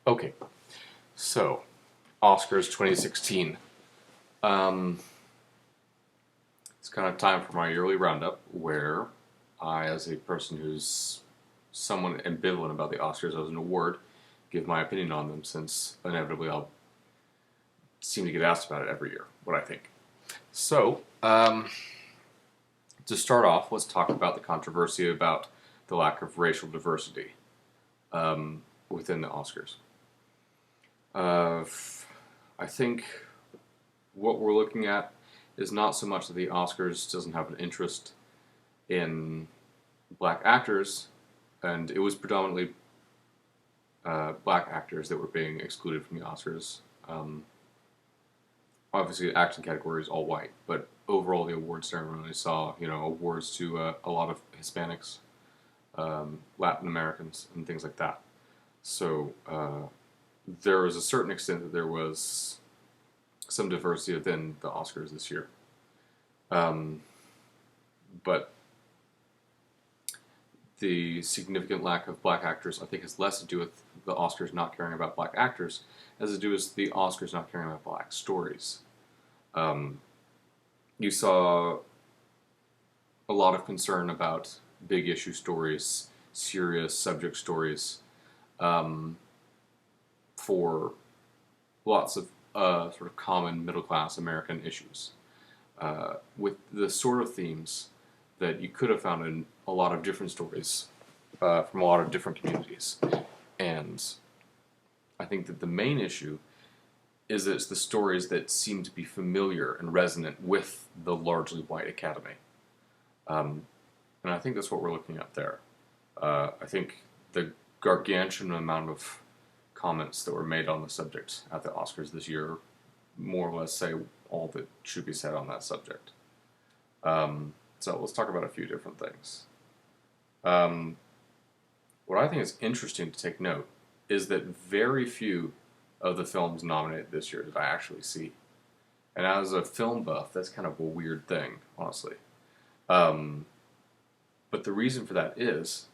Okay, so Oscars 2016. Um, it's kind of time for my yearly roundup where I, as a person who's somewhat ambivalent about the Oscars as an award, give my opinion on them since inevitably I'll seem to get asked about it every year, what I think. So, to start off, let's talk about the controversy about the lack of racial diversity within the Oscars. Uh, I think what we're looking at is not so much that the Oscars doesn't have an interest in black actors, and it was predominantly black actors that were being excluded from the Oscars. Obviously, the acting category is all white, but overall, the awards ceremony saw awards to a lot of Hispanics, Latin Americans, and things like that. So there was a certain extent that there was some diversity within the Oscars this year. But the significant lack of black actors, I think, has less to do with the Oscars not caring about black actors as to do with the Oscars not caring about black stories. You saw a lot of concern about big issue stories, serious subject stories, for lots of sort of common middle class American issues, with the sort of themes that you could have found in a lot of different stories from a lot of different communities. And I think that the main issue is that it's the stories that seem to be familiar and resonant with the largely white academy. And I think that's what we're looking at there. I think the gargantuan amount of comments that were made on the subject at the Oscars this year more or less say all that should be said on that subject. So let's talk about a few different things. What I think is interesting to take note is that very few of the films nominated this year did I actually see. And as a film buff, that's kind of a weird thing, honestly. But the reason for that is,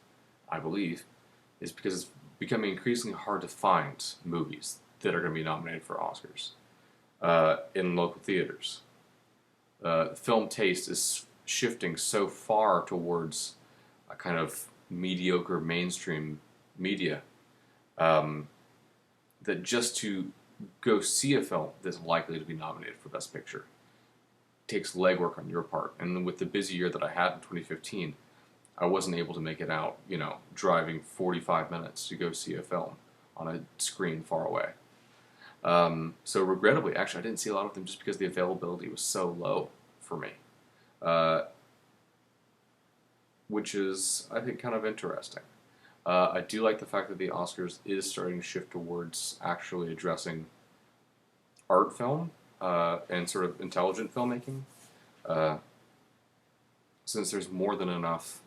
I believe, is because it's becoming increasingly hard to find movies that are going to be nominated for Oscars in local theaters. Film taste is shifting so far towards a kind of mediocre mainstream media that just to go see a film that's likely to be nominated for Best Picture takes legwork on your part. And with the busy year that I had in 2015, I wasn't able to make it out, driving 45 minutes to go see a film on a screen far away. So regrettably, actually, I didn't see a lot of them just because the availability was so low for me. Which is, I think, kind of interesting. I do like the fact that the Oscars is starting to shift towards actually addressing art film and sort of intelligent filmmaking. Since there's more than enough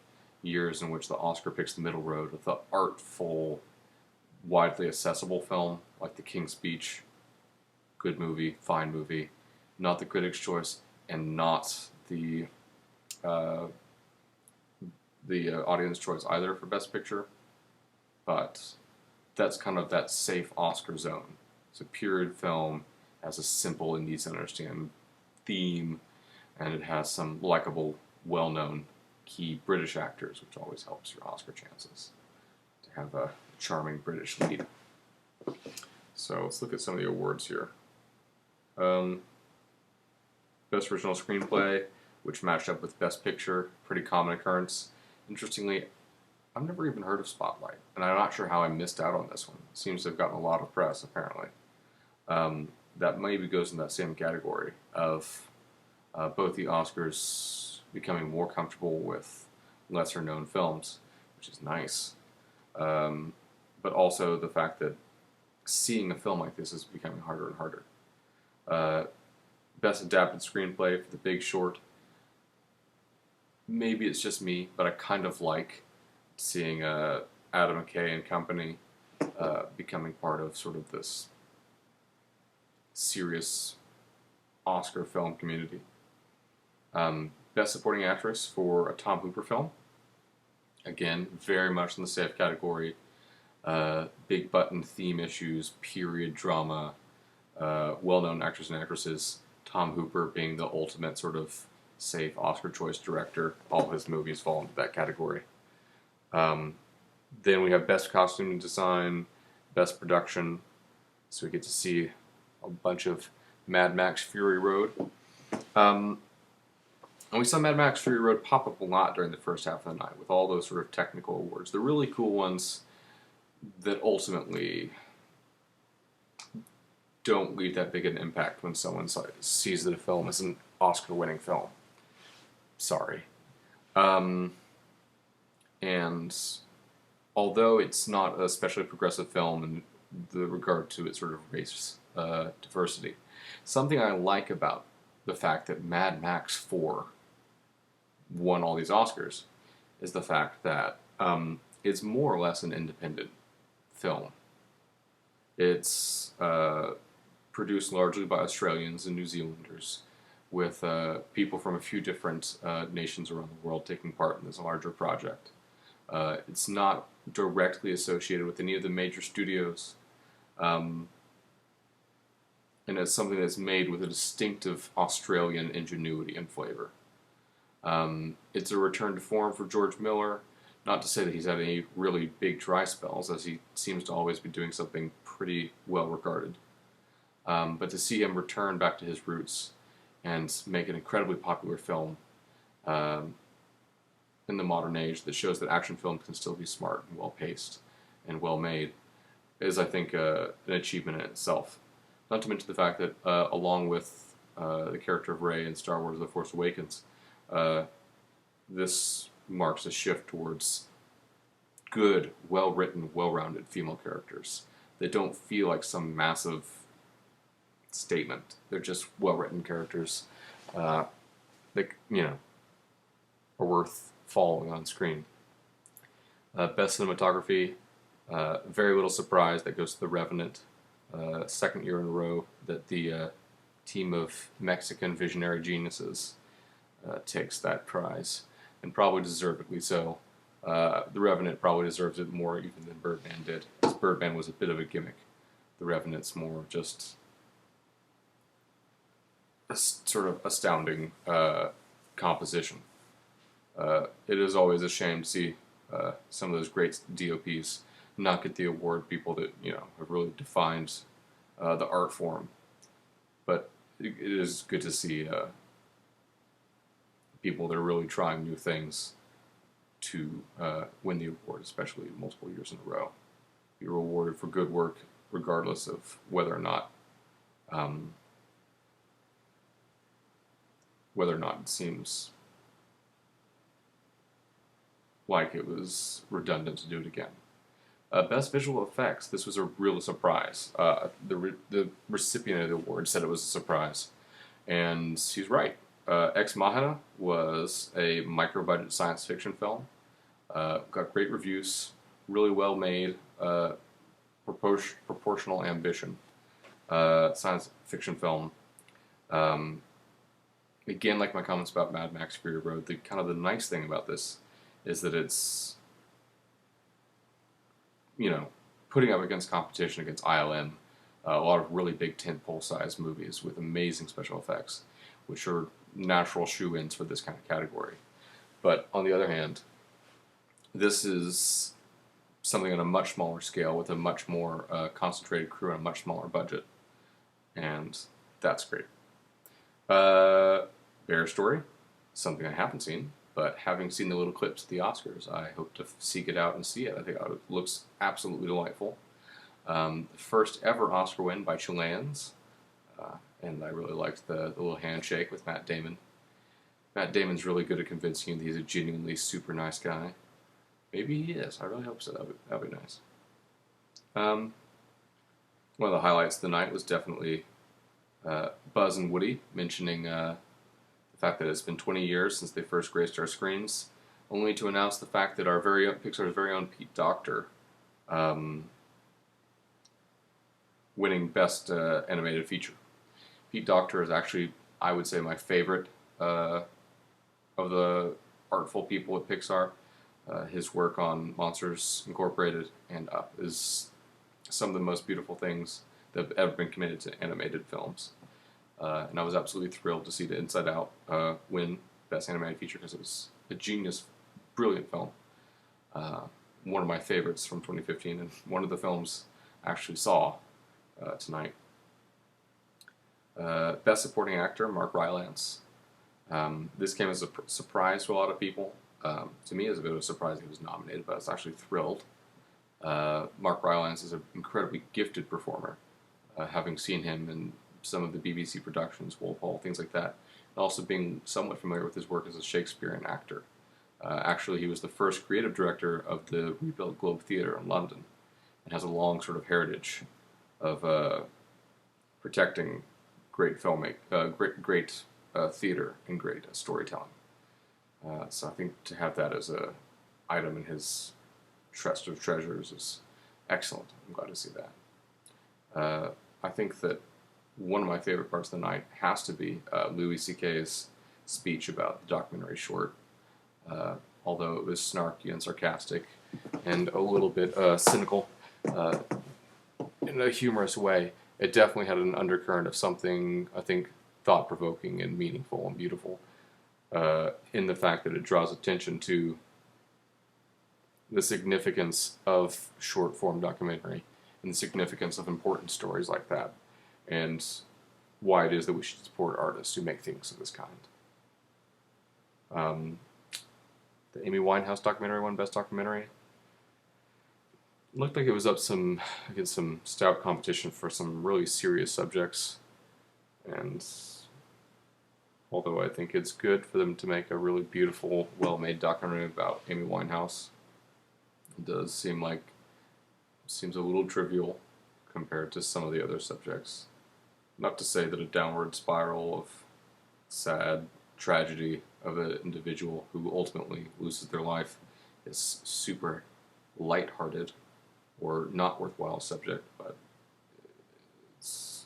years in which the Oscar picks the middle road with the artful, widely accessible film like The King's Speech, good movie, fine movie, not the Critics' Choice, and not the audience choice either for Best Picture, but that's kind of that safe Oscar zone. It's a period film, has a simple and easy to understand theme, and it has some likable, well-known key British actors, which always helps your Oscar chances to have a charming British lead. So let's look at some of the awards here. Best Original Screenplay, which matched up with Best Picture, pretty common occurrence. Interestingly, I've never even heard of Spotlight, and I'm not sure how I missed out on this one. It seems to have gotten a lot of press, apparently. That maybe goes in that same category of both the Oscars becoming more comfortable with lesser-known films, which is nice, but also the fact that seeing a film like this is becoming harder and harder. Best Adapted Screenplay for The Big Short. Maybe it's just me, but I kind of like seeing Adam McKay and company becoming part of sort of this serious Oscar film community. Best Supporting Actress for a Tom Hooper film. Again, very much in the safe category. big button theme issues, period drama, well-known actors and actresses. Tom Hooper being the ultimate sort of safe Oscar choice director. All his movies fall into that category. Um, then we have best costume design, best production. So we get to see a bunch of Mad Max Fury Road. Um, and we saw Mad Max Fury Road pop up a lot during the first half of the night with all those sort of technical awards. The really cool ones that ultimately don't leave that big an impact when someone sees that a film is an Oscar-winning film. Sorry. And although it's not a especially progressive film in the regard to its sort of race diversity, something I like about the fact that Mad Max 4 won all these Oscars is the fact that it's more or less an independent film. It's produced largely by Australians and New Zealanders, with people from a few different nations around the world taking part in this larger project. It's not directly associated with any of the major studios, and it's something that's made with a distinctive Australian ingenuity and flavor. It's a return to form for George Miller, not to say that he's had any really big dry spells, as he seems to always be doing something pretty well regarded. But to see him return back to his roots and make an incredibly popular film in the modern age that shows that action film can still be smart and well-paced and well-made is, I think, an achievement in itself. Not to mention the fact that, along with the character of Rey in Star Wars The Force Awakens, this marks a shift towards good, well-written, well-rounded female characters that don't feel like some massive statement. They're just well-written characters that, are worth following on screen. Best cinematography, very little surprise that goes to The Revenant. Second year in a row that the team of Mexican visionary geniuses takes that prize, and probably deservedly so. The Revenant probably deserves it more even than Birdman did, because Birdman was a bit of a gimmick. The Revenant's more just a sort of astounding composition. It is always a shame to see some of those great DOPs not get the award, people that have really defined the art form. But it is good to see people that are really trying new things to win the award, especially multiple years in a row. Be rewarded for good work, regardless of whether or not it seems like it was redundant to do it again. Best visual effects. This was a real surprise. The recipient of the award said it was a surprise, and he's right. Ex Machina was a micro-budget science fiction film. Got great reviews, really well made, proportional ambition. Science fiction film. Again, like my comments about Mad Max Fury Road, the nice thing about this is that it's, putting up against competition against ILM, a lot of really big tentpole size movies with amazing special effects, which are natural shoe-ins for this kind of category. But on the other hand, this is something on a much smaller scale with a much more concentrated crew and a much smaller budget, and that's great. Bear Story, something I haven't seen, but having seen the little clips at the Oscars, I hope to seek it out and see it. I think it looks absolutely delightful. First ever Oscar win by Chileans, and I really liked the little handshake with Matt Damon. Matt Damon's really good at convincing you that he's a genuinely super nice guy. Maybe he is. I really hope so. That'd be nice. One of the highlights of the night was definitely Buzz and Woody mentioning the fact that it's been 20 years since they first graced our screens, only to announce the fact that our Pixar's very own Pete Docter winning Best Animated Feature. Pete Docter is actually, I would say, my favorite of the artful people at Pixar. His work on Monsters Incorporated and Up is some of the most beautiful things that have ever been committed to animated films. And I was absolutely thrilled to see the Inside Out win Best Animated Feature because it was a genius, brilliant film. One of my favorites from 2015, and one of the films I actually saw tonight. Best Supporting Actor, Mark Rylance. This came as a surprise to a lot of people. To me, it was a bit of a surprise he was nominated, but I was actually thrilled. Mark Rylance is an incredibly gifted performer, having seen him in some of the BBC productions, Wolf Hall, things like that, and also being somewhat familiar with his work as a Shakespearean actor. Actually, he was the first creative director of the rebuilt Globe Theatre in London, and has a long sort of heritage of protecting great great theater and great storytelling. So I think to have that as a item in his chest of treasures is excellent. I'm glad to see that. I think that one of my favorite parts of the night has to be Louis C.K.'s speech about the documentary short. Although it was snarky and sarcastic and a little bit cynical in a humorous way, it definitely had an undercurrent of something, I think, thought-provoking and meaningful and beautiful in the fact that it draws attention to the significance of short-form documentary and the significance of important stories like that, and why it is that we should support artists who make things of this kind. The Amy Winehouse documentary won Best Documentary. It looked like it was up against some stout competition for some really serious subjects, and although I think it's good for them to make a really beautiful, well-made documentary about Amy Winehouse, it does seems a little trivial compared to some of the other subjects. Not to say that a downward spiral of sad tragedy of an individual who ultimately loses their life is super lighthearted or not worthwhile subject, but it's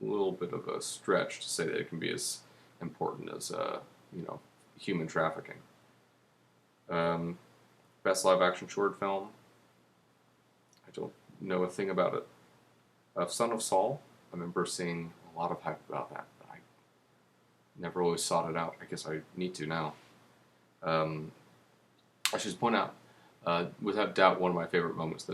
a little bit of a stretch to say that it can be as important as human trafficking. Best live action short film. I don't know a thing about it. Son of Saul. I remember seeing a lot of hype about that, but I never really sought it out. I guess I need to now. I should point out, without doubt, one of my favorite moments of the